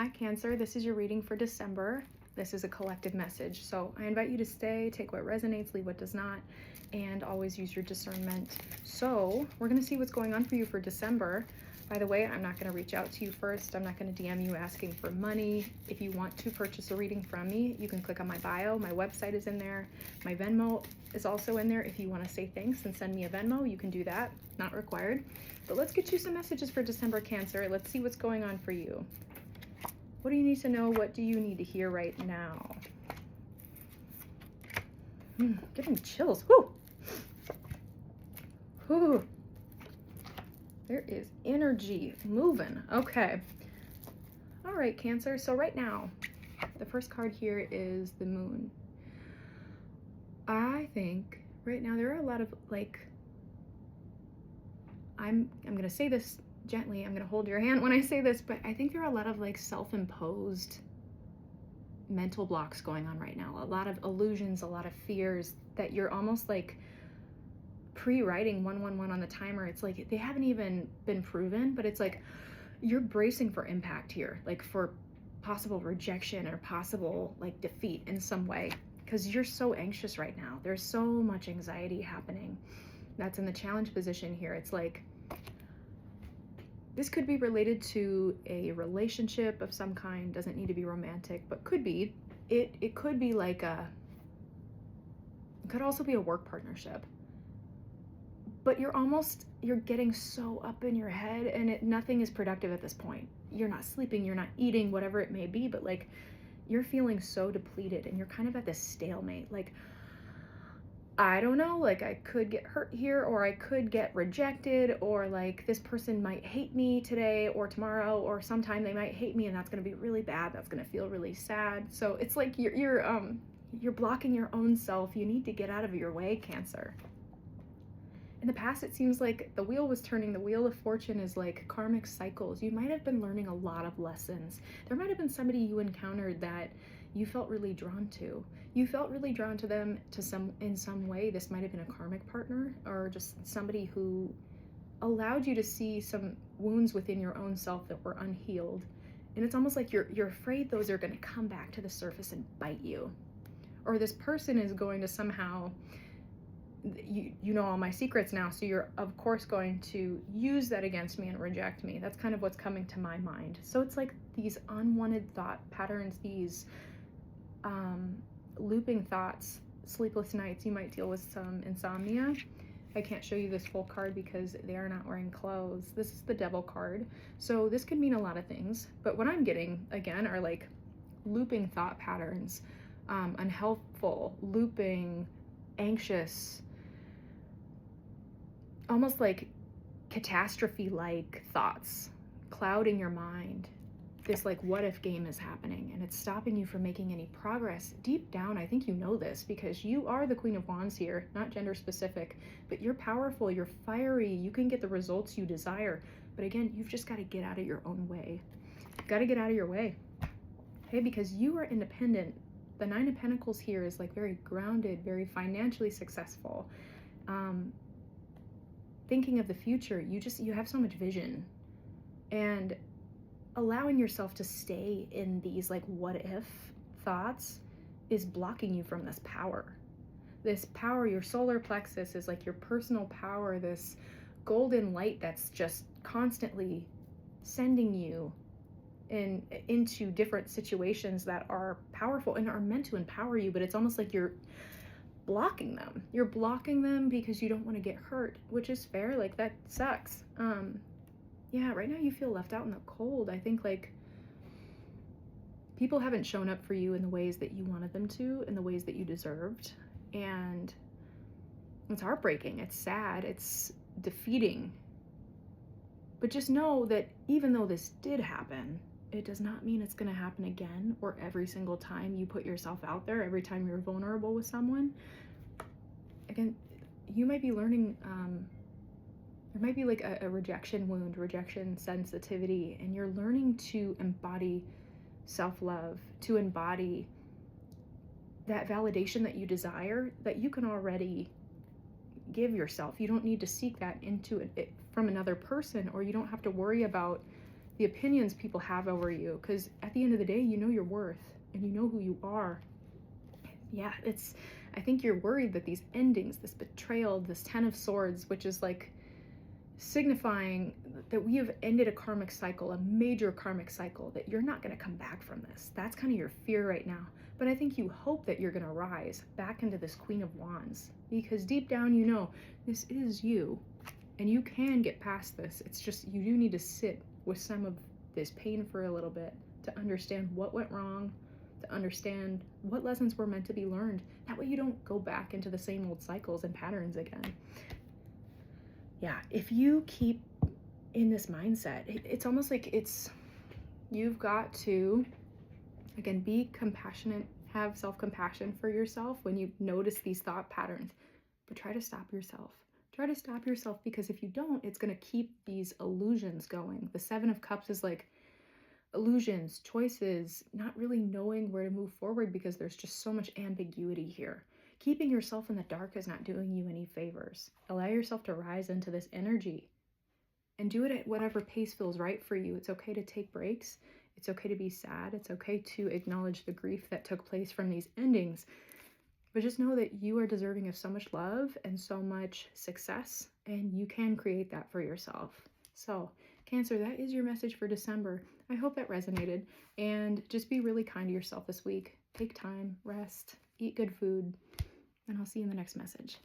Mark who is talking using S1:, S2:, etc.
S1: Hi, Cancer. This is your reading for December. This is a collective message. So I invite you to stay, take what resonates, leave what does not, and always use your discernment. So we're going to see what's going on for you for December. By the way, I'm not going to reach out to you first. I'm not going to DM you asking for money. If you want to purchase a reading from me, you can click on my bio. My website is in there. My Venmo is also in there. If you want to say thanks and send me a Venmo, you can do that. Not required. But let's get you some messages for December, Cancer. Let's see what's going on for you. What do you need to know? What do you need to hear right now? Getting chills. Whoo! Whoo! There is energy moving. Okay. All right, Cancer. So right now, the first card here is the Moon. I think right now there are a lot of I'm going to say this gently. I'm going to hold your hand when I say this, but I think there are a lot of self-imposed mental blocks going on right now. A lot of illusions, a lot of fears that you're almost pre-writing 111 on the timer. It's they haven't even been proven, but it's you're bracing for impact here, for possible rejection or possible defeat in some way, because you're so anxious right now. There's so much anxiety happening. That's in the challenge position here. It's this could be related to a relationship of some kind. Doesn't need to be romantic, but could be. It could be it could also be a work partnership. But you're getting so up in your head, and nothing is productive at this point. You're not sleeping, you're not eating, whatever it may be, but you're feeling so depleted, and you're kind of at this stalemate. I don't know, I could get hurt here, or I could get rejected, or this person might hate me today or tomorrow, or sometime they might hate me, and that's going to be really bad. That's going to feel really sad. So it's you're blocking your own self. You need to get out of your way, Cancer. In the past, it seems like the wheel was turning. The wheel of fortune is karmic cycles. You might have been learning a lot of lessons. There might have been somebody you encountered that you felt really drawn to. You felt really drawn to them in some way. This might have been a karmic partner, or just somebody who allowed you to see some wounds within your own self that were unhealed. And it's almost you're afraid those are going to come back to the surface and bite you. Or this person is going to somehow, you know all my secrets now, so you're of course going to use that against me and reject me. That's kind of what's coming to my mind. So it's these unwanted thought patterns, these looping thoughts, sleepless nights. You might deal with some insomnia. I can't show you this full card because they are not wearing clothes. This is the Devil card. So this could mean a lot of things, but what I'm getting again are looping thought patterns, unhelpful, looping, anxious, almost catastrophe-like thoughts clouding your mind. This what if game is happening, and it's stopping you from making any progress. Deep down, I think you know this, because you are the Queen of Wands here, not gender specific, but you're powerful, you're fiery, you can get the results you desire. But again, you've just got to get out of your own way. You've got to get out of your way. Okay, because you are independent. The Nine of Pentacles here is very grounded, very financially successful. Thinking of the future, you have so much vision, and allowing yourself to stay in these what if thoughts is blocking you from this power. This power, your solar plexus is your personal power, this golden light that's just constantly sending you into different situations that are powerful and are meant to empower you, but it's almost you're blocking them. You're blocking them because you don't want to get hurt, which is fair. That sucks. Yeah, right now you feel left out in the cold. I think people haven't shown up for you in the ways that you wanted them to, in the ways that you deserved. And it's heartbreaking. It's sad. It's defeating. But just know that even though this did happen, it does not mean it's going to happen again, or every single time you put yourself out there, every time you're vulnerable with someone. Again, you might be learning, there might be a rejection wound, rejection sensitivity, and you're learning to embody self-love, to embody that validation that you desire, that you can already give yourself. You don't need to seek that into it from another person, or you don't have to worry about the opinions people have over you, because at the end of the day, you know your worth and you know who you are. Yeah, I think you're worried that these endings, this betrayal, this 10 of Swords, which is like signifying that we have ended a karmic cycle, a major karmic cycle, that you're not going to come back from this. That's kind of your fear right now. But I think you hope that you're going to rise back into this Queen of Wands, because deep down you know this is you and you can get past this. It's just you do need to sit with some of this pain for a little bit to understand what went wrong, to understand what lessons were meant to be learned. That way you don't go back into the same old cycles and patterns again. Yeah, if you keep in this mindset, it's almost like you've got to, again, be compassionate, have self-compassion for yourself when you notice these thought patterns, but try to stop yourself. Try to stop yourself, because if you don't, it's going to keep these illusions going. The Seven of Cups is like illusions, choices, not really knowing where to move forward because there's just so much ambiguity here. Keeping yourself in the dark is not doing you any favors. Allow yourself to rise into this energy and do it at whatever pace feels right for you. It's okay to take breaks. It's okay to be sad. It's okay to acknowledge the grief that took place from these endings. But just know that you are deserving of so much love and so much success, and you can create that for yourself. So, Cancer, that is your message for December. I hope that resonated, and just be really kind to yourself this week. Take time, rest, eat good food, and I'll see you in the next message.